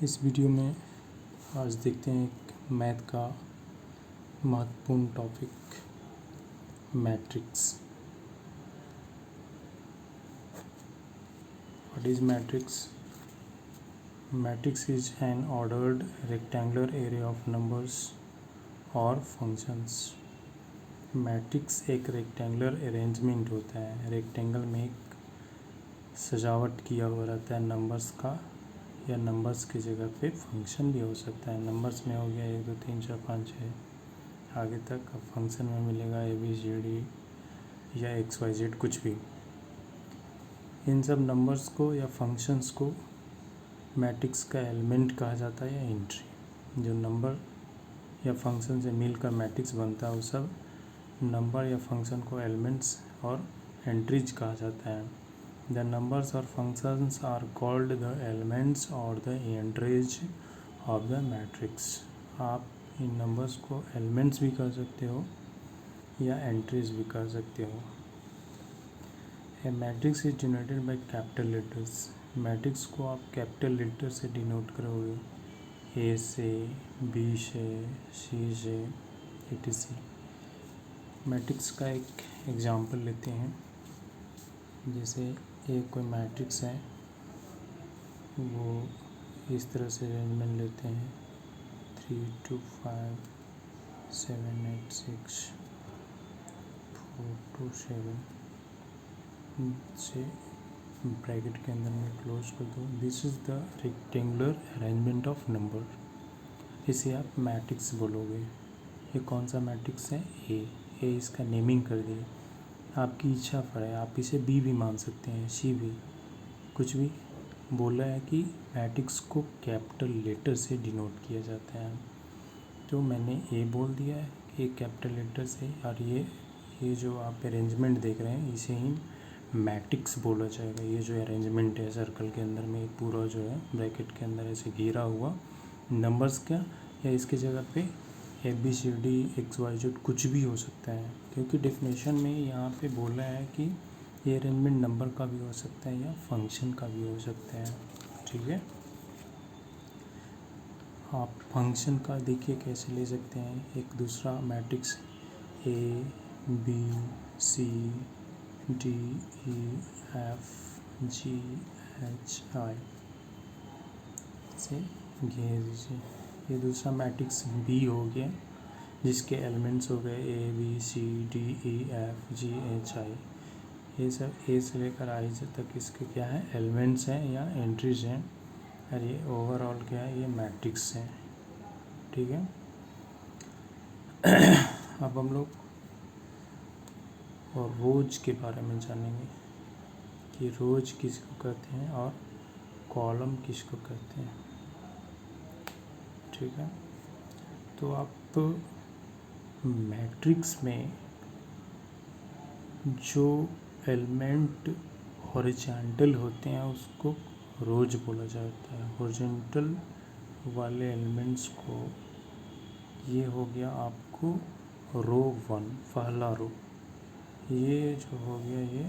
इस वीडियो में आज देखते हैं एक मैथ का महत्वपूर्ण topic matrix. What is matrix? Matrix is an ordered rectangular array of numbers और फंक्शंस। मैट्रिक्स एक रेक्टेंगुलर अरेंजमेंट होता है। रेक्टेंगल में एक सजावट किया हुआ रहता है नंबर्स का, या नंबर्स की जगह पे फंक्शन भी हो सकता है। नंबर्स में हो गया 1 2 3 4 5 6 आगे तक। अब फंक्शन में मिलेगा ABCD या XYZ कुछ भी। इन सब नंबर्स को या फंक्शंस को मैट्रिक्स का एलिमेंट कहा जाता है या एंट्री। जो नंबर या फंक्शन से मिलकर मैट्रिक्स बनता है वो सब नंबर या फंक्शन को एलिमेंट्स और एंट्रीज कहा जाता है। द नंबर्स और functions are called the elements और the entries of the matrix. आप इन नंबर्स को एलिमेंट्स भी कह सकते हो या एंट्रीज भी कह सकते हो। A matrix is denoted by capital letters. Matrix को आप कैपिटल लेटर से डिनोट करोगे, A से, B से, C से etc। मैट्रिक्स का एक एग्जांपल लेते हैं। जैसे एक कोई मैट्रिक्स है, वो इस तरह से अरेंजमेंट लेते हैं 3 2 5 7 8 6 4 2 7 से ब्रैकेट के अंदर में क्लोज कर दो। This is the rectangular arrangement of number. इसे आप मैट्रिक्स बोलोगे। ये कौन सा मैट्रिक्स है? ए इसका नेमिंग कर दिए। आपकी इच्छा पर है, आप इसे बी भी मान सकते हैं, सी भी, कुछ भी। बोला है कि मैट्रिक्स को कैपिटल लेटर से डिनोट किया जाता है, तो मैंने ए बोल दिया है कि कैपिटल लेटर से। और ये जो आप अरेंजमेंट देख रहे हैं इसे ही मैट्रिक्स बोला जाएगा। ये जो अरेंजमेंट है सर्कल के अंदर में पूरा जो है ब्रैकेट के अंदर ऐसे घेरा हुआ नंबर्स का, या इसके जगह पे ABCD XYZ कुछ भी हो सकता है, क्योंकि डेफिनेशन में यहाँ पे बोला है कि ये अरेंजमेंट नंबर का भी हो सकता है या फंक्शन का भी हो सकता है। ठीक है, आप फंक्शन का देखिए कैसे ले सकते हैं। एक दूसरा मैट्रिक्स ABCDEFGHI से घेर दीजिए। ये दूसरा मैट्रिक्स B हो गया, जिसके एलिमेंट्स हो गए ABCDEFGHI। ये सब A से लेकर I तक इसके क्या है? एलिमेंट्स हैं या एंट्रीज हैं। और ये ओवरऑल क्या है? ये मैट्रिक्स है। ठीक है। अब हम लोग और रोज के बारे में जानेंगे कि रोज किसको कहते हैं और कॉलम किसको कहते हैं। ठीक है, तो आप मैट्रिक्स में जो एलिमेंट हॉरिजॉन्टल होते हैं उसको रोज बोला जाता है। हॉरिजॉन्टल वाले एलिमेंट्स को, ये हो गया आपको रो 1 पहला रो, ये जो हो गया ये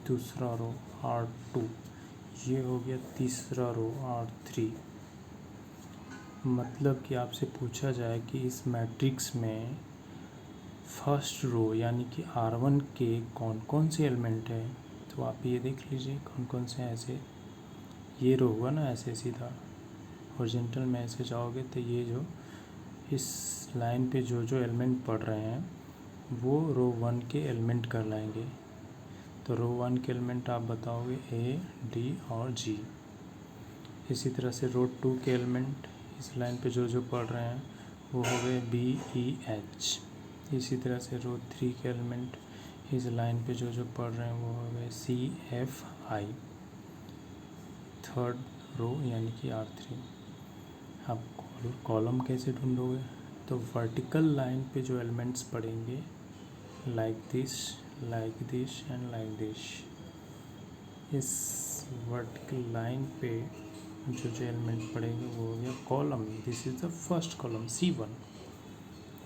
दूसरा रो R2, ये हो गया तीसरा रो R3। मतलब कि आपसे पूछा जाए कि इस मैट्रिक्स में फर्स्ट रो यानी कि R1 के कौन कौन से एलिमेंट हैं, तो आप ये देख लीजिए कौन कौन से हैं। ऐसे ये रो हुआ ना, ऐसे सीधा हॉरिजॉन्टल में ऐसे जाओगे तो ये जो इस लाइन पे जो जो एलिमेंट पढ़ रहे हैं वो रो 1 के एलिमेंट कहलाएंगे। तो रो 1 के एलिमेंट आप बताओगे A, D और G। इसी तरह से रो 2 के एलिमेंट इस लाइन पे जो जो पढ़ रहे हैं वो हो गए B, E, H। इसी तरह से रो 3 के एलिमेंट इस लाइन पे जो जो पढ़ रहे हैं वो हो गए C, F, I। Third row यानी कि R3। आप कॉलम कैसे ढूंढोगे? तो वर्टिकल लाइन पे जो एलिमेंट्स पढ़ेंगे like this and like this, इस वर्टिकल लाइन पे जो जो एलिमेंट पढ़ेंगे वो हो गया column. This is the first column C1,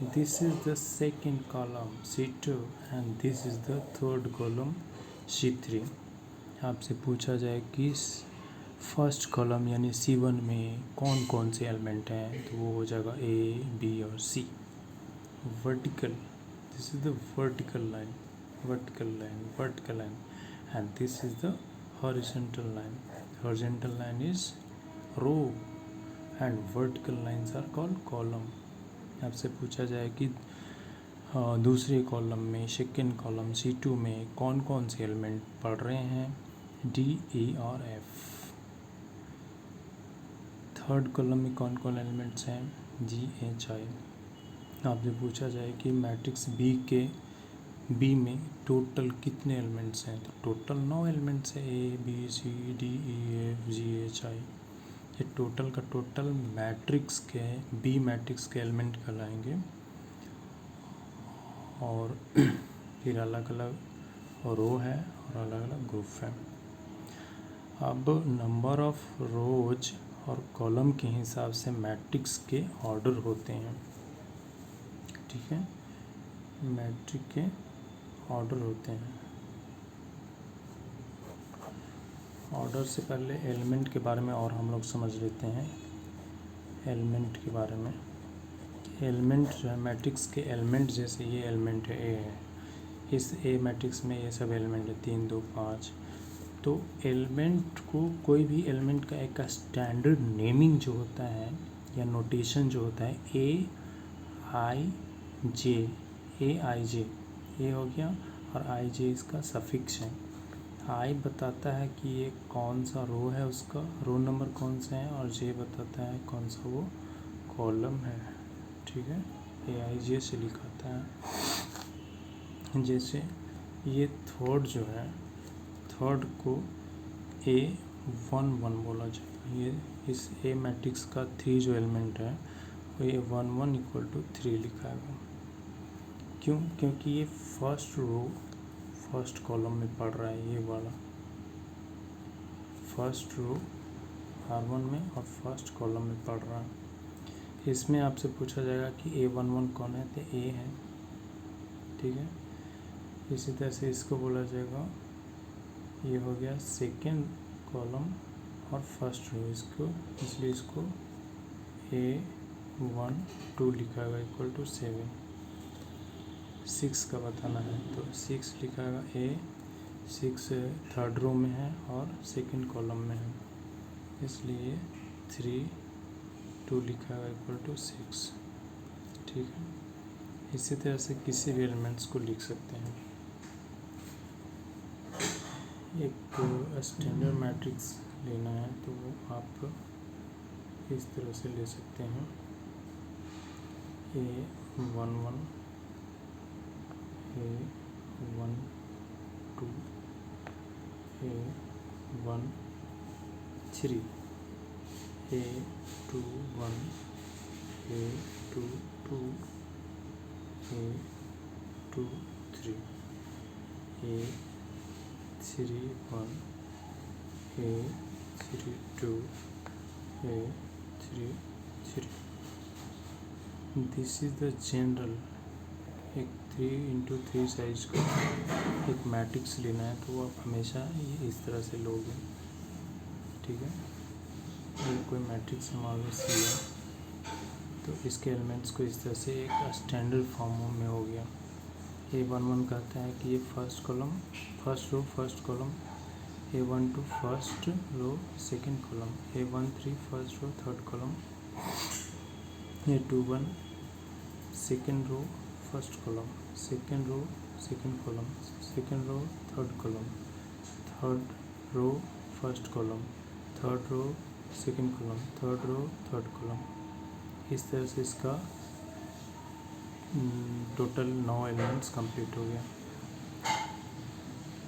this is the second column C2 and this is the third column C3। आपसे पूछा जाए कि फर्स्ट कॉलम यानी C1 में कौन कौन से एलिमेंट हैं, तो वो हो जाएगा A, B और C। Vertical, this is the vertical line, vertical line and this is the horizontal line. Horizontal line is row and vertical lines are called column. आपसे पूछा जाए कि दूसरे कॉलम में, सेकेंड कॉलम C2 में कौन कौन से एलिमेंट पढ़ रहे हैं, D, E और F। थर्ड कॉलम में कौन कौन एलिमेंट्स हैं, G, H, I। आपसे पूछा जाए कि मैट्रिक्स बी में टोटल कितने एलिमेंट्स हैं, तो टोटल 9 एलिमेंट्स हैं, A, B, C, D, E, F, G, H, I। ये टोटल का टोटल मैट्रिक्स के, बी मैट्रिक्स के एलिमेंट कहलाएंगे। और फिर अलग अलग रो है और अलग अलग ग्रुप है। अब नंबर ऑफ रोज और कॉलम के हिसाब से मैट्रिक्स के ऑर्डर होते हैं, ठीक है, मैट्रिक्स के ऑर्डर होते हैं। ऑर्डर से पहले एलिमेंट के बारे में और हम लोग समझ लेते हैं। एलिमेंट के बारे में, एलिमेंट जो है मैट्रिक्स के एलिमेंट, जैसे ये एलिमेंट है ए है, इस ए मैट्रिक्स में ये सब एलिमेंट है 3, 2, 5। तो एलिमेंट को, कोई भी एलिमेंट का एक स्टैंडर्ड नेमिंग जो होता है या नोटेशन जो होता है, ए आई जे, ए हो गया और आई जे इसका सफिक्स है। आई बताता है कि ये कौन सा रो है, उसका रो नंबर कौन सा है, और जे बताता है कौन सा वो कॉलम है, ठीक है, AIJ से लिखाता है। जैसे ये थर्ड जो है, थर्ड को A11 बोला जाएगा। ये इस A मैट्रिक्स का 3 जो एलिमेंट है वो A11 = 3 लिखाएगा। क्यों? क्योंकि ये फर्स्ट रो फर्स्ट कॉलम में पढ़ रहा है, ये वाला फर्स्ट रो R1 में और फर्स्ट कॉलम में पढ़ रहा है। इसमें आपसे पूछा जाएगा कि A11 कौन है, तो A है, ठीक है। इसी तरह से इसको बोला जाएगा, ये हो गया सेकेंड कॉलम और फर्स्ट रो, इसको इसलिए इसको A12 लिखाएगा =7। 6 का बताना है तो 6 लिखाएगा, A6 थर्ड रो में है और सेकेंड कॉलम में है, इसलिए 3 लिखाएगा =6, ठीक है। इसी तरह से किसी भी एलिमेंट्स को लिख सकते हैं। एक स्टैंडर्ड मैट्रिक्स लेना है तो वो आप इस तरह से ले सकते हैं, A11, A12, A13, A21, A22, A23, A31, A32, A33। This is the general. एक 3x3 साइज का एक मैट्रिक्स लेना है तो आप हमेशा ये इस तरह से लोगे, ठीक है। ये कोई मैट्रिक्स मान लो C है तो इसके एलिमेंट्स को इस तरह से एक स्टैंडर्ड फॉर्म में हो गया। A11 कहता है कि ये first column first row first column, A12 first row second column, A13 first row third column, A21 second row first column, second row second column, second row third column, third row first column, third row second column, third row third column. इस तरह से इसका total 9 elements complete हो गया।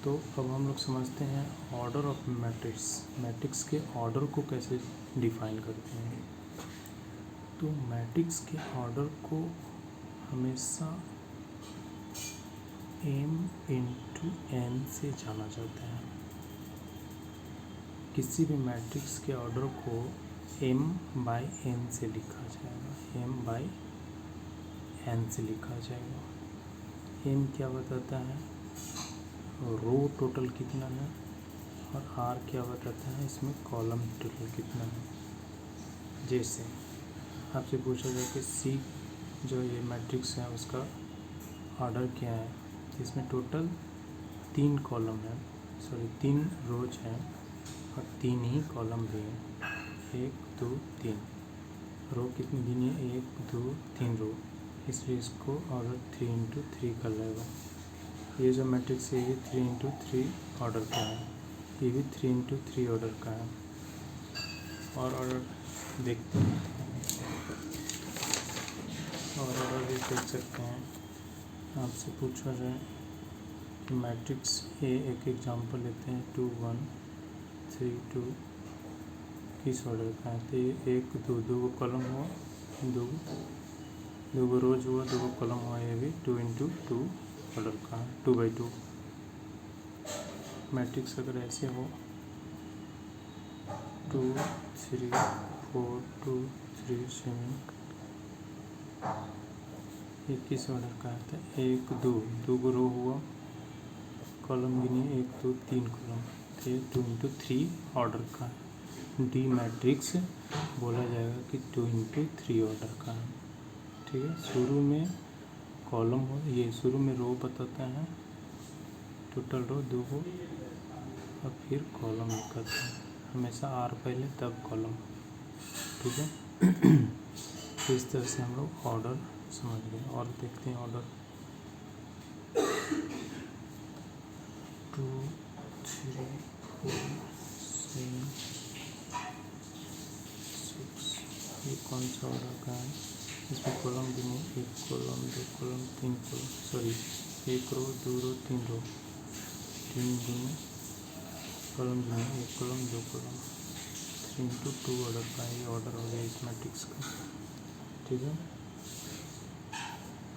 तो अब हम लोग समझते हैं ऑर्डर ऑफ मैट्रिक्स। मैट्रिक्स के ऑर्डर को कैसे डिफाइन करते हैं। तो मैट्रिक्स के ऑर्डर को हमेशा m×n से जाना जाता है। किसी भी मैट्रिक्स के ऑर्डर को m/n से लिखा जाएगा, m/n से लिखा जाएगा। m क्या बताता है, रो टोटल कितना है और आर क्या बताता है इसमें कॉलम टोटल कितना है। जैसे आपसे पूछा जाए कि सी जो ये मैट्रिक्स है उसका ऑर्डर क्या है, इसमें टोटल 3 कॉलम है, सॉरी 3 रोज हैं और 3 ही कॉलम भी हैं। 1 2 3 रो कितनी गिनी है, 1 2 3 रो, इसलिए इसको ऑर्डर 3 इंटू 3 कर लेगा। ये जो मैट्रिक्स है ये 3 इंटू 3 ऑर्डर का है, ये भी 3 इंटू 3 ऑर्डर का है। और ऑर्डर देखते हैं, और ऑर्डर भी देख सकते हैं। आपसे पूछा जाए कि मैट्रिक्स ए, एक एग्जांपल लेते हैं 2 1 3 2, किस ऑर्डर का है। तो ये 1 2 दो कॉलम हुआ, दो रोज हुआ, 2 कॉलम हुआ, ये भी 2 इंटू 2 ऑर्डर का है, 2 बाई 2। मैट्रिक्स अगर ऐसे हो 2 3 4 2 3 7, ये किस ऑर्डर का है। तो 1 2 रो हुआ, कॉलम गिनिए 1 2 3 कॉलम, तो ये 2 इंटू 3 ऑर्डर का है। डी मैट्रिक्स बोला जाएगा कि 2 इंटू 3 ऑर्डर का है। ठीक है, शुरू में कॉलम हो, ये शुरू में रो बताता है, टोटल रो 2 हो, और फिर कॉलम लिखता है, हमेशा आर पहले तब कॉलम। ठीक है तो इस तरह से हम लोग ऑर्डर समझ गए। और देखते हैं ऑर्डर 2 3 4 7 6, ये कौन सा ऑर्डर का है। इसमें कॉलम भी नहीं, 1 कॉलम 2 कॉलम 3 कॉलम, सॉरी 1 रो 2 रो 3 रो, 3 दिन कॉलम भी नहीं, 1 कॉलम 2 कॉलम, 3 इंटू 2 ऑर्डर का है। ये ऑर्डर हो गया इस मैट्रिक्स का। ठीक है,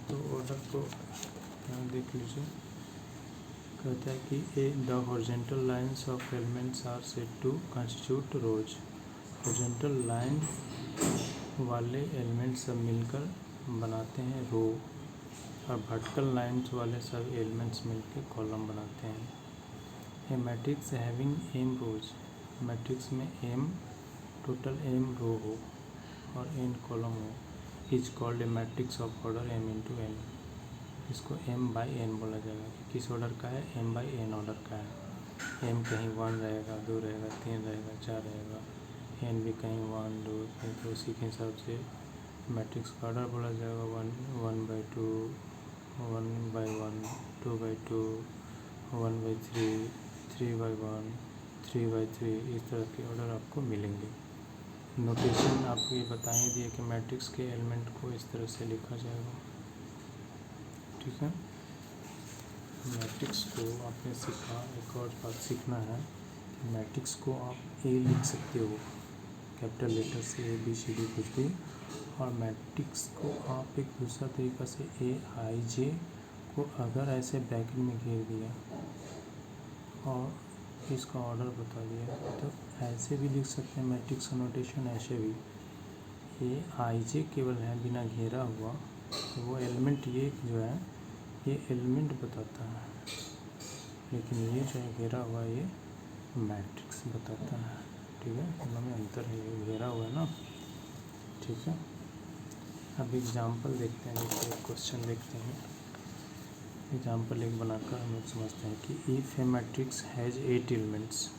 तो ऑर्डर को यहाँ देख लीजिए, कहता है कि the horizontal lines of elements are said to constitute rows. Horizontal line वाले एलिमेंट सब मिलकर बनाते हैं रो, और वर्टिकल लाइन्स वाले सब एलिमेंट्स मिलकर कॉलम बनाते हैं। ए मैट्रिक्स हैविंग m रोज, मैट्रिक्स में m टोटल m रो हो और n कॉलम हो, is called a matrix of order m into n। इसको m बाई n बोला जाएगा कि किस ऑर्डर का है, m बाई n ऑर्डर का है। m कहीं 1 रहेगा, 2 रहेगा, 3 रहेगा, 4 रहेगा, n भी कहीं 1 2 3, तो उसी के हिसाब से मैट्रिक्स का ऑर्डर बोला जाएगा। 1 by 2, 1 by 1, 2 by 2, 1 by 3, 3 by 1, 3 by 3, इस तरह के ऑर्डर आपको मिलेंगे। नोटेशन आपको ये बता ही दिए कि मैट्रिक्स के एलिमेंट को इस तरह से लिखा जाएगा। ठीक है, मैट्रिक्स को आपने सीखा। एक और बात सीखना है, मैट्रिक्स को आप ए लिख सकते हो, कैपिटल लेटर से ABCD कुछ भी, और मैट्रिक्स को आप एक दूसरा तरीका से AIJ को अगर ऐसे ब्रैकेट में घेर दिया और इसका ऑर्डर बता दिया तो ऐसे भी लिख सकते हैं। मैट्रिक्स का नोटेशन ऐसे भी, AIJ केवल है बिना घेरा हुआ, तो वो एलिमेंट ये जो है ये एलिमेंट बताता है, लेकिन ये जो है घेरा हुआ ये मैट्रिक्स बताता है। ठीक है, दोनों में अंतर है, ये घेरा हुआ है ना। ठीक है, अब एग्जाम्पल देखते हैं, जैसे एक क्वेश्चन देखते हैं। एग्जाम्पल एक बनाकर हम लोग समझते हैं कि if a matrix has 8 elements,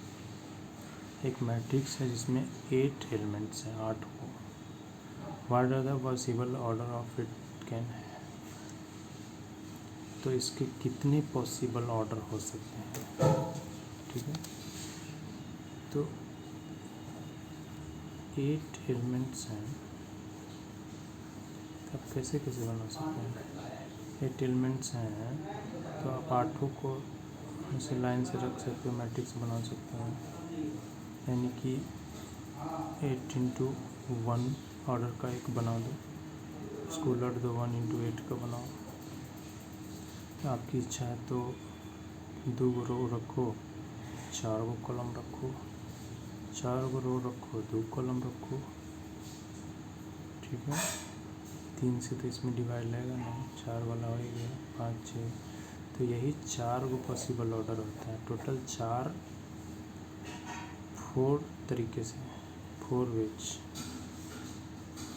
एक मैट्रिक्स है जिसमें 8 एलिमेंट्स हैं, 8 को, what are the possible order of it can है, तो इसके कितने पॉसिबल ऑर्डर हो सकते हैं। ठीक है, तो 8 एलिमेंट्स हैं, अब कैसे कैसे बना सकते हैं। 8 एलिमेंट्स हैं तो आप 8 को ऐसे लाइन से रख सकते हो, मैट्रिक्स बना सकते हो, यानी कि 8 इंटू 1 ऑर्डर का एक बना दो, उसको उलट दो, 1 इंटू 8 का बनाओ। आपकी इच्छा है तो 2 रो रखो, 4 को कॉलम रखो, 4 को रो रखो, 2 कॉलम रखो। ठीक है, 3 से तो इसमें डिवाइड लगेगा नहीं, 4 वाला हो गया, 5 6, तो यही 4 को पॉसिबल ऑर्डर होता है। टोटल 4 4 तरीके से, 4 वेज,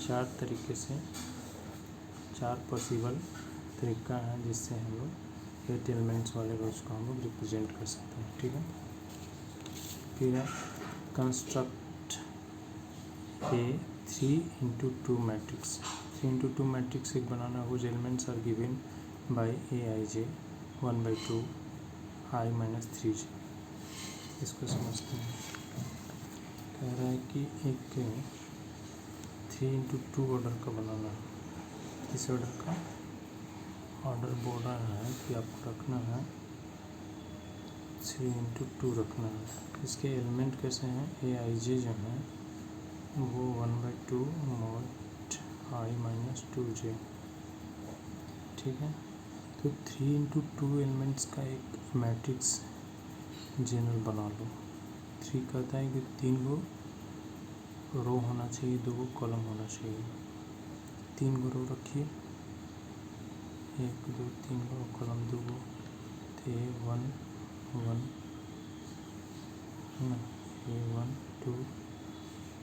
4 तरीके से, 4 पॉसिबल तरीका है जिससे हम लोग 8 एलिमेंट्स वाले रोज को हम लोग रिप्रेजेंट कर सकते हैं। ठीक है, फिर है कंस्ट्रक्ट ए 3x2 मैट्रिक्स। 3x2 मैट्रिक्स एक बनाना whose elements are given by Aij 1/2 I - 3j। इसको समझते हैं। कह रहा है कि एक 3x2 ऑर्डर का बनाना है। इस ऑर्डर का ऑर्डर बोल रहा है कि आपको रखना है 3x2 रखना है। इसके एलिमेंट कैसे हैं? Aij जो है वो 1/2 mod I - 2j। ठीक है, तो 3x2 एलिमेंट्स का एक मैट्रिक्स जनरल बना लो। 3 कहता है कि 3 गो रो होना चाहिए, 2 गो कॉलम होना चाहिए। 3 गो रो रखिए, 1 2 3 गो कॉलम 2 गो, तो A1 1 है ना, A1 2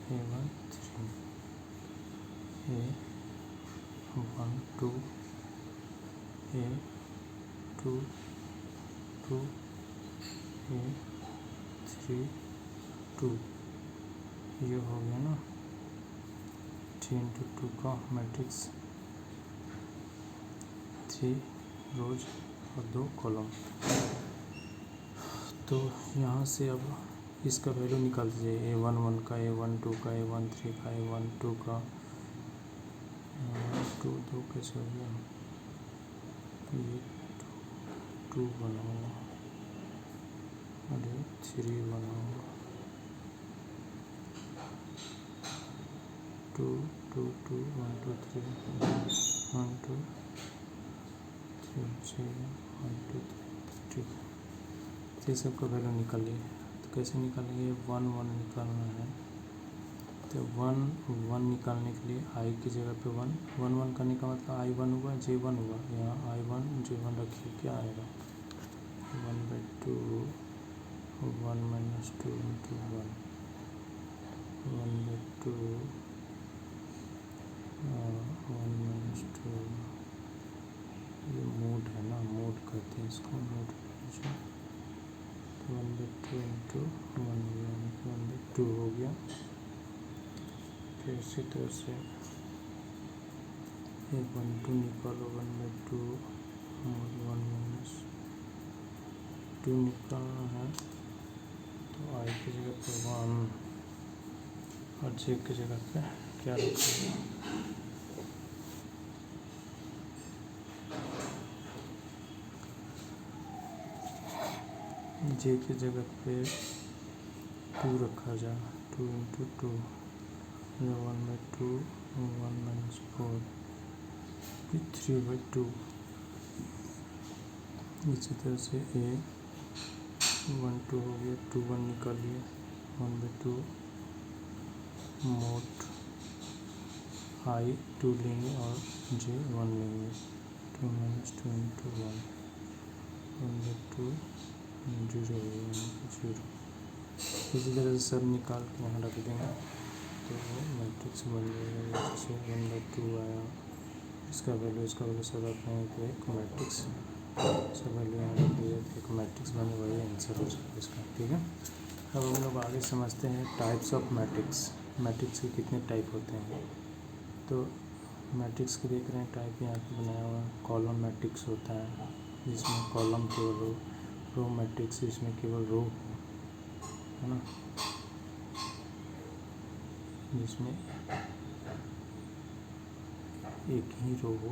A1 3, A1 2 A2 2 A3 2। ये हो गया ना 3x2 का मैट्रिक्स, 3 रोज और 2 कॉलम। तो यहाँ से अब इसका वैल्यू निकाल दीजिए। A1 1 का, A1 2 का, A1 3 का, A1 2 का, 2 कैसे हो गया? ये 2 बना हुआ और ये 3 बना हुआ, 2 2 2 1 2 3 1 2 3 0 1 2 3। ठीक है, तो ये सबका वैल्यू निकालिए। तो कैसे निकालेंगे? 1 1 निकालना है, तो 1 1 निकालने के लिए I की जगह पे 1 1 1 करने का मतलब I1 हुआ, J1 हुआ। यहाँ I1 J1 रखिए, क्या आएगा? 1/2 1 - 2 × 1 1/2 1 - 2। ये मोड है ना, मोड कहते हैं इसको, मोड। तो 1/2 × 1 1/2 हो गया। फिर इसी तरह से 1/2 निकालो, 1/2 और 1 - 2 निकालना है। तो I की जगह पे 1 और J की जगह पे क्या रखेंगे? J की जगह पे 2 रखा जाए, 2 × 2 1/2 1 - 4 3/2। इसी तरह से A1 2 हो गया, 2 1 निकालिए, 1/2 mod I 2 लेंगे और J 1 लेंगे, 2 - 2 × 1 1/2 0 हो गया, 0। इसी तरह से सब निकाल के यहाँ रख देंगे तो वो मैट्रिक्स बन जाएगा। जैसे 1/2 आया, इसका वैल्यू सब रखेंगे तो एक मैट्रिक्स, सब वैल्यू यहाँ रख दिया तो एक मैट्रिक्स बने, वही आंसर हो जाएगा इसका। ठीक है, अब हम लोग आगे समझते हैं टाइप्स ऑफ मैट्रिक्स। मैट्रिक्स के कितने टाइप होते हैं? तो मैट्रिक्स के देख रहे हैं टाइप यहाँ पे बनाया हुआ है। कॉलम मैट्रिक्स होता है जिसमें कॉलम केवल रो, रो मैट्रिक्स जिसमें केवल रो है ना, जिसमें एक ही रो हो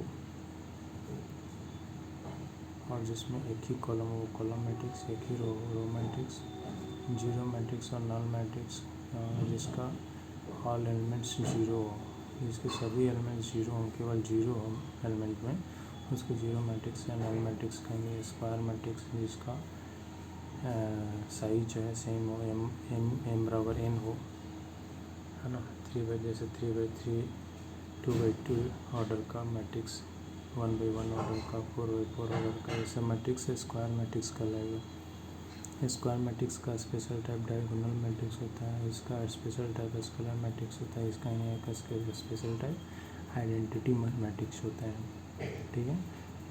और जिसमें एक ही कॉलम हो, कॉलम मैट्रिक्स। एक ही रो हो, रो मैट्रिक्स। जीरो मैट्रिक्स और नल मैट्रिक्स जिसका ऑल एलिमेंट्स जीरो हो, जिसके सभी एलिमेंट जीरो हों, केवल जीरो हो एलिमेंट में, उसको जीरो मैट्रिक्स या नल मैट्रिक्स कहेंगे। स्क्वायर मैट्रिक्स जिसका साइज जो है सेम हो, m बराबर n हो, है ना। 3/3 2/2 ऑर्डर का मैट्रिक्स, 1/1 ऑर्डर का, 4/4 ऑर्डर का, ये सब मैट्रिक्स स्क्वायर मैट्रिक्स कहलाएगा। स्क्वायर मैट्रिक्स का स्पेशल टाइप डायगोनल मैट्रिक्स होता है, इसका स्पेशल टाइप स्केलर मैट्रिक्स होता है, इसका यहाँ का स्पेशल टाइप आइडेंटिटी मैट्रिक्स होता है। ठीक है,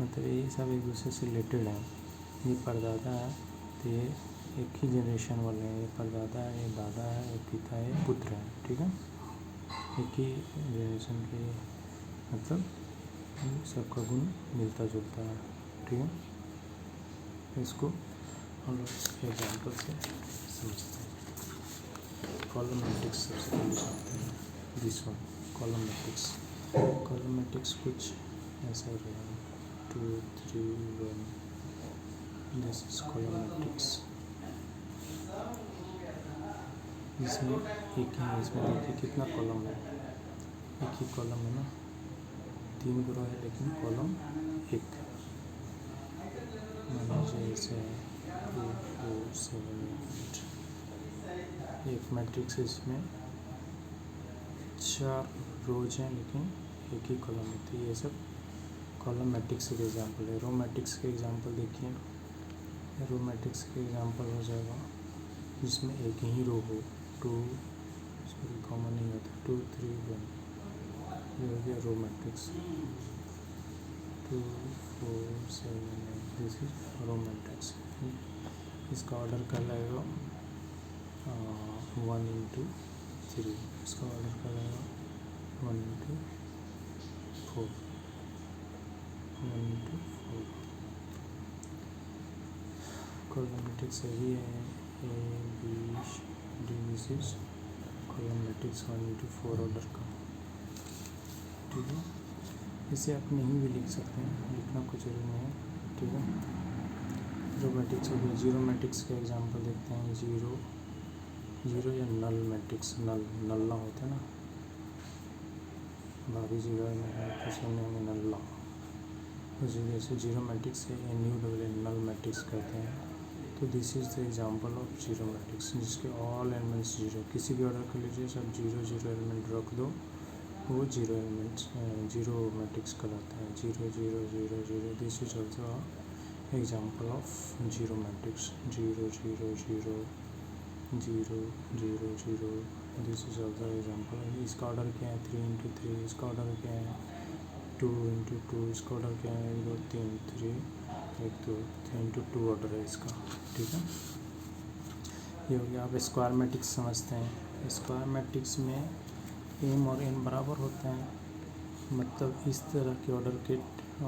मतलब ये सब एक दूसरे से रिलेटेड है। ये परदादा है तो ये एक ही जनरेशन वाले हैं, ये परदादा है, ये दादा है, ये पिता है, ये पुत्र है। ठीक है, एक ही जनरेशन के, मतलब सबका गुण मिलता जुलता है। ठीक है, इसको हम लोग एग्जाम्पल से समझते हैं। कॉलम मैट्रिक्स सबसे पहले समझते हैं। This one column matrix. Column matrix कुछ ऐसा रहेगा 2 3 1। This is column matrix. इसमें एक ही, इसमें देखिए कितना कॉलम है, एक ही कॉलम है ना, 3 रो है लेकिन कॉलम एक। मान लीजिए ऐसे 2 4 7 8। एक मैट्रिक्स है, इसमें 4 रोज हैं लेकिन एक ही कॉलम होती है। ये सब कॉलम मैट्रिक्स के एग्जांपल है। रो मैट्रिक्स के एग्जांपल देखिए, रो मैट्रिक्स के एग्जांपल हो जाएगा जिसमें एक ही रो हो, 2 सॉरी कॉमन नहीं होता, 2 3 1। ये हो गया row matrix. 2 4 7 8। This is row matrix. इसका ऑर्डर कर लगेगा 1 into 3। इसका ऑर्डर कर लगेगा 1 into 4, 1 into 4। कॉलम मैट्रिक्स यही है, A B D। This is column matrix 1 into 4 order का। ठीक है, इसे आप नहीं भी लिख सकते हैं, लिखना कुछ जरूरी नहीं है। ठीक है, रो मैट्रिक्स हो गया। जीरो मैट्रिक्स के एग्जांपल देखते हैं। जीरो या नल मैट्रिक्स, नल्ला होता है ना, भाभी जी घर में कुछ होंगे नल्ला, उसी जैसे जीरो मैट्रिक्स है NULL नल मैट्रिक्स कहते हैं। तो this is the example of zero matrix, जिसके ऑल एलिमेंट्स जीरो। किसी भी ऑर्डर कर लीजिए, सब जीरो जीरो एलिमेंट रख दो, वो जीरो एलिमेंट्स जीरो मैट्रिक्स कहलाता है। 0 0 0 0। This is also example of zero matrix. 0 0 0 0 0 0। This is also example. इसका ऑर्डर क्या है 3 into 3। इसका ऑर्डर क्या है 2 into 2। इसका ऑर्डर क्या है 1 2 3 3 1 2 3 into 2 ऑर्डर है इसका। ठीक है, ये हो गया। आप स्क्वायर मैट्रिक्स समझते हैं। स्क्वायर मैट्रिक्स में m और n बराबर होते हैं, मतलब इस तरह के ऑर्डर के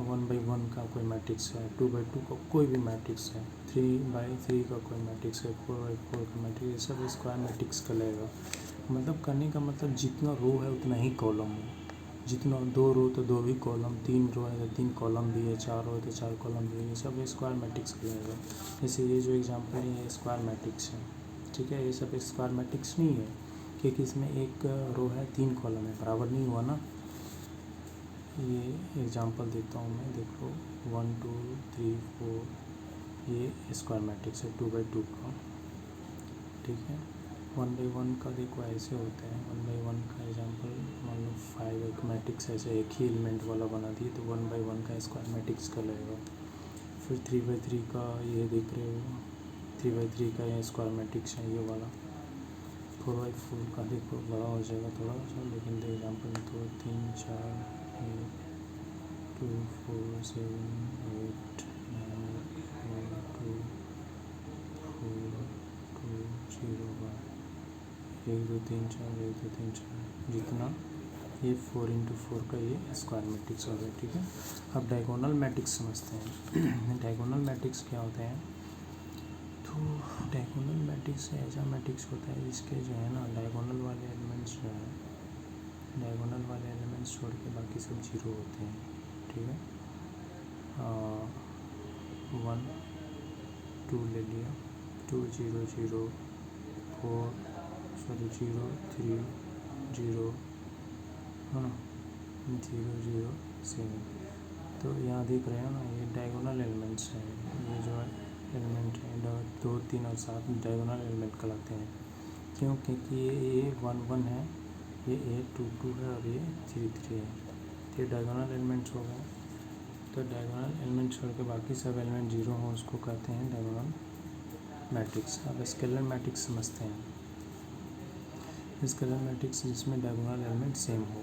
1 by 1 का कोई मैट्रिक्स है, 2 by 2 का कोई भी मैट्रिक्स है, 3 by 3 का कोई मैट्रिक्स है, 4 by 4 का मैट्रिक्स, ये सब स्क्वायर मैट्रिक्स कहलाएगा। मतलब करने का मतलब जितना रो है उतना ही कॉलम हो, जितना 2 रो तो 2 भी कॉलम, 3 रो है तो 3 कॉलम भी है, 4 रो है तो 4 कॉलम भी है, ये सब स्क्वायर मैट्रिक्स कहलाएगा। जैसे ये जो एग्जांपल है ये स्क्वायर मैट्रिक्स है। ठीक है, ये सब स्क्वायर मैट्रिक्स नहीं है क्योंकि इसमें एक रो है 3 कॉलम है, बराबर नहीं हुआ ना। ये एग्जांपल देता हूँ मैं, देखो 1 2 3 4, ये स्क्वायर मैट्रिक्स है 2 by 2 का। ठीक है, 1 by 1 का देखो ऐसे होता है। 1 by 1 का एग्जांपल मान लो 5 एक मैट्रिक्स ऐसे एक ही एलिमेंट वाला बना दिए तो 1 by 1 का स्क्वायर मैट्रिक्स का लगेगा। फिर 3 by 3 का ये देख रहे हो, 3 by 3 का ये स्क्वायर मैट्रिक्स है ये वाला। 4 by 4 का देखो बड़ा हो जाएगा थोड़ा सा, लेकिन दे एग्जाम्पल 2 3 4 1 2 4 7 8 9 1 2 4 2 0 1 2 3 4 1 2 3 4 जितना ये 4 into 4 का ये स्क्वायर मैट्रिक्स हो गया। ठीक है, अब डायगोनल मैट्रिक्स समझते हैं। डायगोनल मैट्रिक्स क्या होते हैं? तो डायगोनल मैट्रिक्स ऐसा मैट्रिक्स होता है जिसके जो है ना डायगोनल वाले एलिमेंट्स जो है, डायगोनल वाले एलिमेंट्स छोड़ के बाकी सब जीरो होते हैं। ठीक है, 1 2 ले लिया, 2 0 0 4 सॉरी 0 3 0 है ना, 0 0 7। तो यहाँ देख रहे हो ना ये डायगोनल एलिमेंट्स हैं, ये जो है एलिमेंट हैं 2 3 और 7 डायगोनल एलिमेंट कहलाते हैं। क्यों? क्योंकि ये 1 1 है, ये 2 2 है और ये 3 3 है, तो ये डायगोनल एलिमेंट्स हो गए। तो डायगोनल एलिमेंट छोड़ के बाकी सब एलिमेंट जीरो हों उसको कहते हैं डायगोनल मैट्रिक्स। अब स्केलर मैट्रिक्स समझते हैं। स्केलर मैट्रिक्स जिसमें डायगोनल एलिमेंट सेम हो।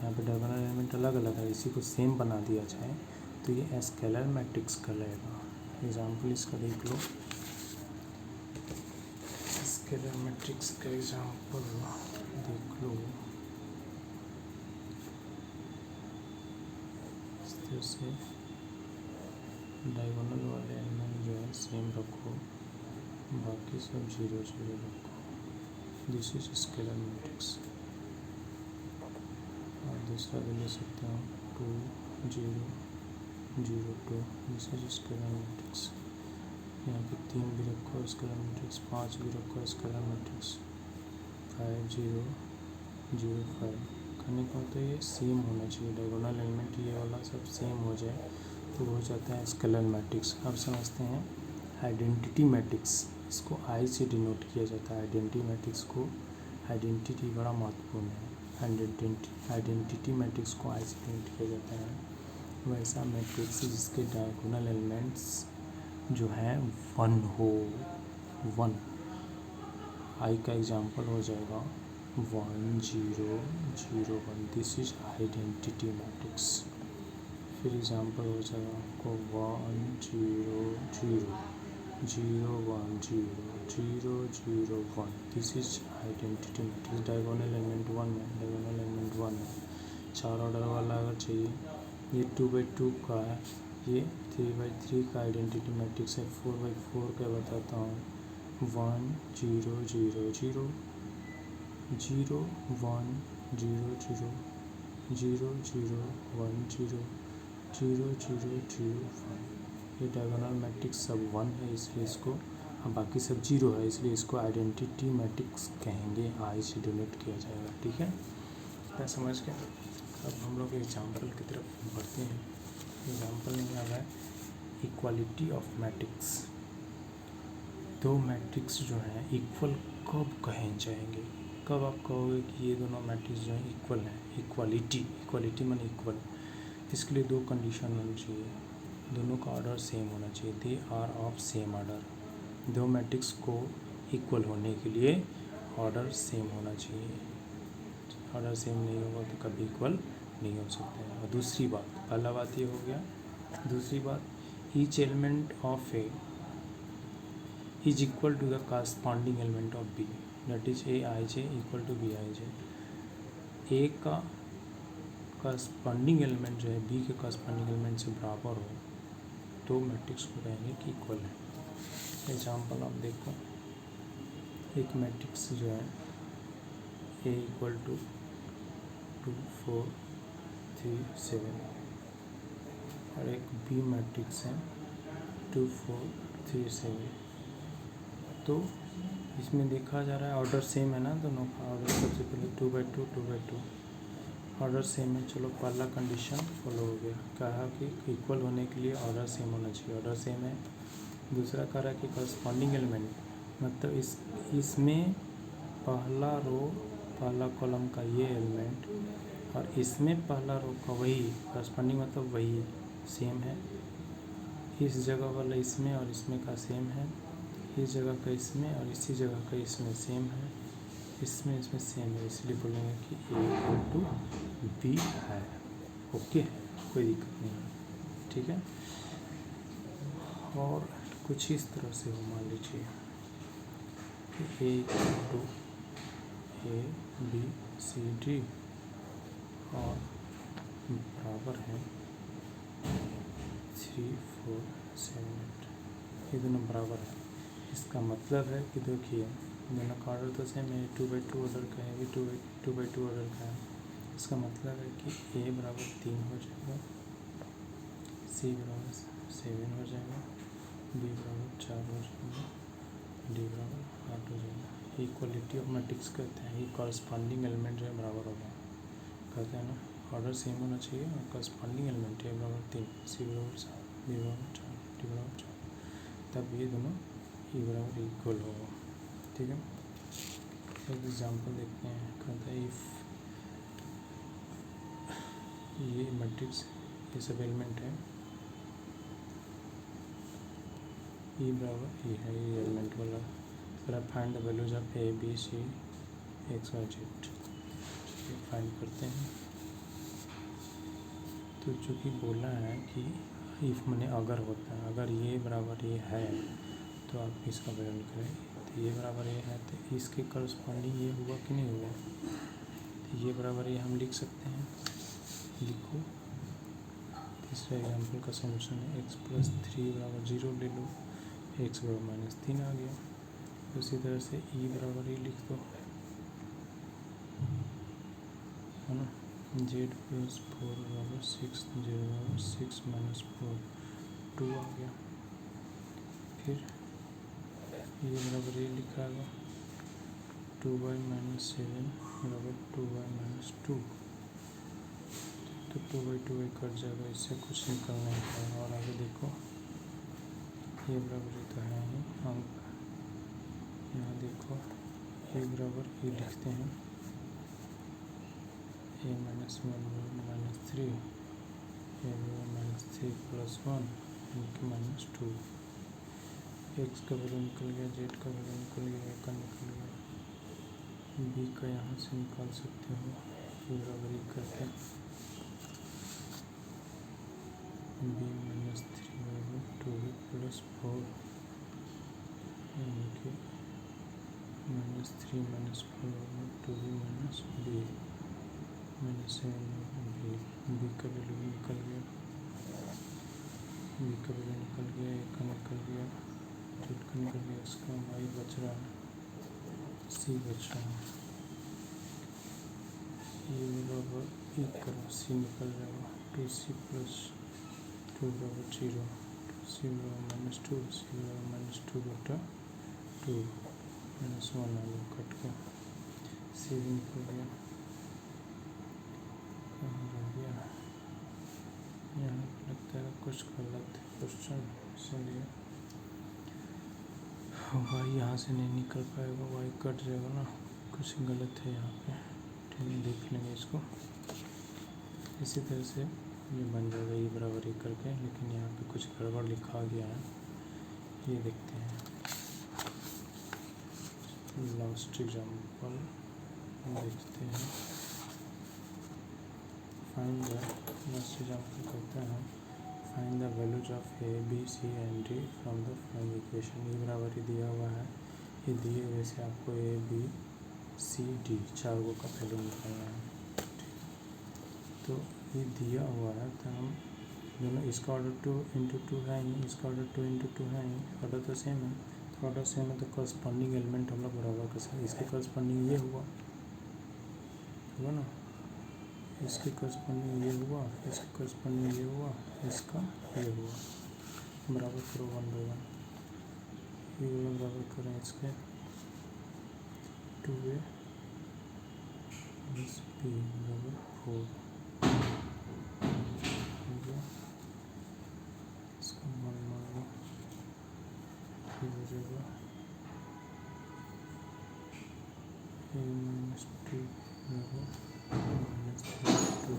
यहाँ पे डायगोनल एलिमेंट अलग अलग है, इसी को सेम बना दिया जाए तो ये स्केलर मैट्रिक्स कहलाएगा। एग्जाम्पल इसका देख लो। स्केलर मैट्रिक्स का एग्जाम्पल देख लो। इस तरह से डायगोनल वाले एलिमेंट जो है सेम रखो, बाकी सब 0 0 रखो। This is scalar matrix. और दूसरा भी ले सकते हो 2 0 0 2। This is scalar matrix. यहाँ पे 3 भी रखो स्केलर मैट्रिक्स, 5 भी रखो स्केलर मैट्रिक्स, 5 0 0 5। करने का होता है ये सेम होना चाहिए, डायगोनल एलिमेंट ये वाला सब सेम हो जाए तो हो जाता है स्केलर मैट्रिक्स। अब समझते हैं आइडेंटिटी मैट्रिक्स। इसको आई से डिनोट किया जाता है। आइडेंटिटी मैट्रिक्स को, आइडेंटिटी बड़ा महत्वपूर्ण है। आइडेंटिटी मैट्रिक्स को आई से डिनोट किया जाता है वैसा मैट्रिक्स जिसके डायगोनल एलिमेंट्स जो हैं 1 हो। 1 आई का एग्जाम्पल हो जाएगा 1 0 0 1। This is identity matrix. फिर एग्जाम्पल हो जाएगा आपको 1 0 0 0 1 0 0 0 1। This is identity matrix. Diagonal element 1 है, डायगोनल एलिमेंट 1 है। 4 ऑर्डर वाला अगर चाहिए, ये 2/2 का है, ये 3/3 का आइडेंटिटी मैट्रिक्स है। 4/4 का बताता हूँ 1 0 0 0 0 1 0 0 0 0 1 0 0 0 0 1। ये डायगोनल मैट्रिक्स सब 1 है इसलिए इसको, बाकी सब 0 है इसलिए इसको आइडेंटिटी मैट्रिक्स कहेंगे। आई से डिनोट किया जाएगा। ठीक है, क्या समझ गए? अब हम लोग एग्जाम्पल की तरफ बढ़ते हैं। एग्जाम्पल नहीं आ रहा है। Equality of matrix. दो मैट्रिक्स जो हैं इक्वल कब कहे जाएंगे? कब आप कहोगे कि ये दोनों मैट्रिक्स जो हैं इक्वल हैं? इक्वालिटी माने इक्वल। इसके लिए 2 कंडीशन होनी चाहिए। दोनों का ऑर्डर सेम होना चाहिए। They are of same order. दो मैट्रिक्स को इक्वल होने के लिए ऑर्डर सेम होना चाहिए। ऑर्डर सेम नहीं होगा तो कभी इक्वल नहीं हो सकते हैं। और दूसरी बात, पहला बात ये हो गया। दूसरी बात, each element of A is equal to the corresponding element of B, that is A I J equal to B I J. A का कॉरस्पॉन्डिंग एलिमेंट जो है बी के कॉरस्पॉन्डिंग एलिमेंट से बराबर हो तो मैट्रिक्स को कहेंगे कि इक्वल है। एग्जाम्पल आप देखो, एक मैट्रिक्स जो है ए इक्वल टू 2 4 3 7 और एक बी मैट्रिक्स है 2 4 3 7। तो इसमें देखा जा रहा है ऑर्डर सेम है ना दोनों का। ऑर्डर सबसे पहले 2/2 2/2 ऑर्डर सेम है। चलो पहला कंडीशन फॉलो हो गया। कहा कि इक्वल होने के लिए ऑर्डर सेम होना चाहिए, ऑर्डर सेम है। दूसरा कह रहा है कि कॉरस्पॉन्डिंग एलिमेंट, मतलब इसमें पहला रो पहला कॉलम का ये एलिमेंट और इसमें पहला रो का वही कॉरस्पॉन्डिंग, मतलब वही सेम है। इस जगह वाला इसमें और इसमें का सेम है, इस जगह का इसमें और इसी जगह का इसमें सेम है, इसमें सेम है। इसलिए बोलेंगे कि ए इक्वल टू बी है। ओके, कोई दिक्कत नहीं है। ठीक है, और कुछ इस तरह से हो, मान लीजिए कि A equal to A B C D और बराबर है 3 4 7 8। ये दोनों बराबर है। इसका मतलब है कि देखिए दोनों का ऑर्डर तो सेम है। 2/2 ऑर्डर का है, भी 2/2 ऑर्डर का है। इसका मतलब है कि ए बराबर 3 हो जाएगा, सी बराबर 7 हो जाएगा, बी बराबर 4 हो जाएगा, डी बराबर 8 हो जाएगा। इक्वलिटी ऑफ मैट्रिक्स कहते हैं। ये कॉरस्पॉन्डिंग एलिमेंट जो है बराबर होगा, कहते हैं ना। ऑर्डर सेम होना चाहिए और कॉरस्पॉन्डिंग एलिमेंट ए बराबर 3, सी बराबर 7, बी बराबर 4, डी बराबर 4, तब ये दोनों ई बराबर इक्वल होगा। ठीक है, एक एग्जाम्पल देखते हैं। कहता है इफ़ ये मैट्रिक्स ये सब एलिमेंट है, ई बराबर ई है, ये एलिमेंट वाला। फिर आप find the values of a B c x y z find करते हैं। तो चूँकि बोला है कि इफ़ मैंने अगर होता है, अगर ये बराबर ये है तो आप इसका वैल्यू निकालें। तो ये बराबर ये है तो इसके करस्पॉन्डिंग ये हुआ कि नहीं हुआ, तो ये बराबर ये हम लिख सकते हैं। लिखो, तीसरा एग्जाम्पल का सॉल्यूशन है एक्स प्लस 3 बराबर 0 ले लो, एक्स बराबर माइनस 3 आ गया। उसी तरह से ई बराबर ये लिख दो, है ना। जेड प्लस 4 बराबर 6, जेड बराबर 6 माइनस 4 2 आ गया। फिर ये बराबर ये लिखा है 2y माइनस 7 बराबर 2y माइनस 2। तो 2y कट जाएगा, इससे कुछ निकल नहीं पाएगा। और आगे देखो, ये बराबर तो है ही अंक, यहाँ देखो ये बराबर ये लिखते हैं ए माइनस 1 माइनस 3, ए माइनस 3 प्लस 1 माइनस 2। एक्स का वैल्यू निकल गया, जेड का वैल्यू निकल गया, ए का निकल गया, बी का यहाँ से निकाल सकते हो। ये बराबर ये करते हैं बी माइनस 3 बराबर 2b प्लस 4 इनके माइनस 3 माइनस 4 बराबर 2b minus b minus 7 b. B का वैल्यू निकल गया, बी का वैल्यू निकल गया, ए का निकल गया, जेड का निकल गया, इसका वाई बच रहा है, सी बच रहा है। ये बराबर एक करो, सी निकल जाएगा 2c प्लस 2 बराबर 0, 2c बराबर माइनस 2, सी बराबर माइनस 2 बटा 2 माइनस 1 आ गया, कट गया, सी भी निकल गया। कहाँ रह गया, यहाँ लगता है कुछ गलत क्वेश्चन, इसलिए वाई यहाँ से नहीं निकल पाएगा, वाई कट जाएगा ना, कुछ गलत है यहाँ पे। ठीक है, देख लेंगे इसको। इसी तरह से ये बन जाएगा ये बराबर ये करके, लेकिन यहाँ पे कुछ गड़बड़ लिखा गया है, ये देखते हैं। लास्ट एग्जाम्पल देखते हैं। फाइंड द लास्ट एग्जाम्पल करते हैं, find the values of a B c and d from the following equation. ये बराबर ही दिया हुआ है, ये दिए हुए से आपको ए बी सी डी चार को का वैल्यू निकालना है। तो ये दिया हुआ है, तो हम दोनों, इसका ऑर्डर 2 इंटू 2 है ही, इसका ऑर्डर 2 इंटू 2 है ही, ऑर्डर तो सेम है। तो ऑर्डर सेम है तो करस्पॉन्डिंग एलिमेंट हम लोग बराबर कर सकते। इसके करस्पॉन्डिंग ये हुआ ना, इसके करस्पॉन्डिंग ये हुआ, इसके करस्पॉन्डिंग ये हुआ, इसका ये हुआ। बराबर करो 1 बाई 1, ये बराबर करें इसके 2a प्लस b बराबर 4 हो गया। इसका 1 मान लो, ये हो जाएगा a माइनस 2 बराबर माइनस 2।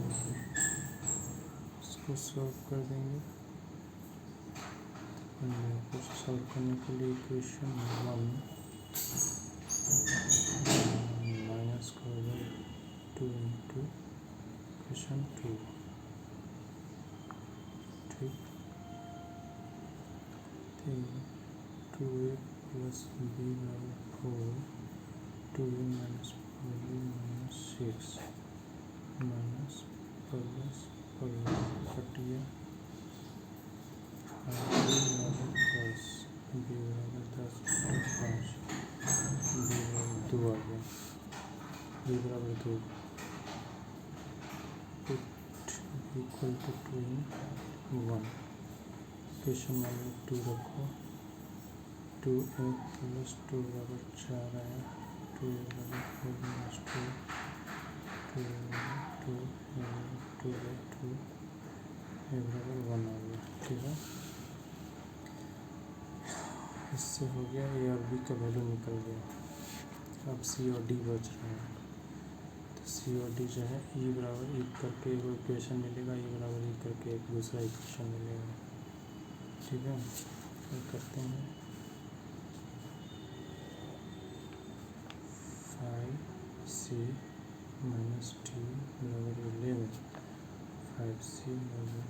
इसको सॉल्व कर देंगे, कुछ सॉल्व करने के लिए इक्वेशन 1 माइनस का हो जाएगा 2 इंटू इक्वेशन 2। ठीक, 2a प्लस b बराबर 4, 2a minus 4b minus 6 minus plus cut गया, b बराबर 10, b बराबर 10 बटा 5, b बराबर 2 आ गया, b बराबर 2 equal to 2 in 1। Equation number 2 रखो, 2a प्लस 2 बराबर 4 आया, 2a बराबर 4 माइनस 2, 2 बराबर 2, a बराबर 2 बाई 2, a बराबर 1 आ गया। ठीक है, इससे हो गया, ए और बी का वैल्यू निकल गया। अब सी और डी बच रहे हैं, तो सी और डी जो है ई बराबर ई करके एक इक्वेशन मिलेगा, ई बराबर ई करके एक दूसरा इक्वेशन मिलेगा। ठीक है, तो करते हैं। 5c माइनस डी बराबर 11, 5c बराबर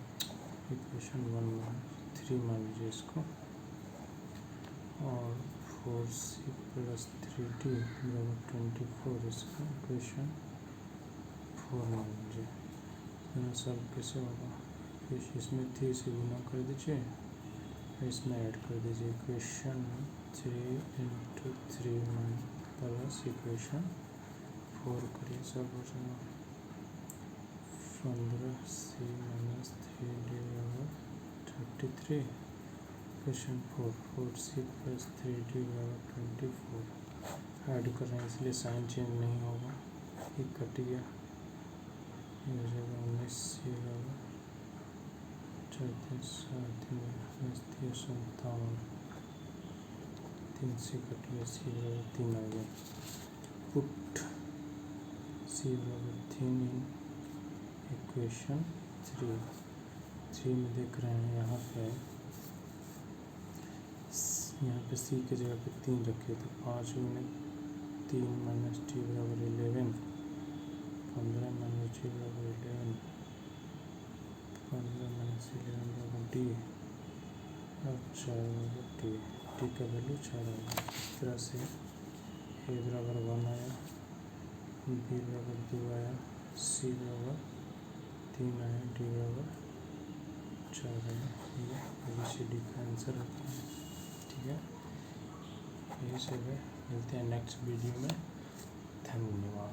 इक्वेशन 1 मान लीजिए इसको, और 4c प्लस 3d बराबर 24 इसका इक्वेशन 4 मान लीजिए। यहाँ सॉल्व कैसे होगा, इसमें 3 से गुना कर दीजिए, इसमें ऐड कर दीजिए इक्वेशन 3 इंटू 3 प्लस इक्वेशन 4 करिए, सब हो जाएगा 15c माइनस 3d बराबर 33, इक्वेशन 4c प्लस 3d बराबर 24। ऐड कर रहे हैं इसलिए साइन चेंज नहीं होगा, ये कट गया, ये हो जाएगा 19c बराबर 34, 57, 3 से कट गया, सी बराबर 3 आ गया। पुट सी बराबर 3 इन इक्वेशन 3 में देख रहे हैं यहाँ पे सी की जगह पे 3 रखे, तो 5 गुने 3 माइनस डी बराबर 11, 15 माइनस डी बराबर 11, 15 माइनस 11 बराबर डी, और 4 बराबर डी, डी का वैल्यू 4 आएगा। इस तरह से ए बराबर 1 आया, बी बराबर 2 आया, सी बराबर 3 आया, डी बराबर 4 आया। ये ABCD का आंसर होता है। ठीक है, यही सब है, मिलते हैं नेक्स्ट वीडियो में, धन्यवाद।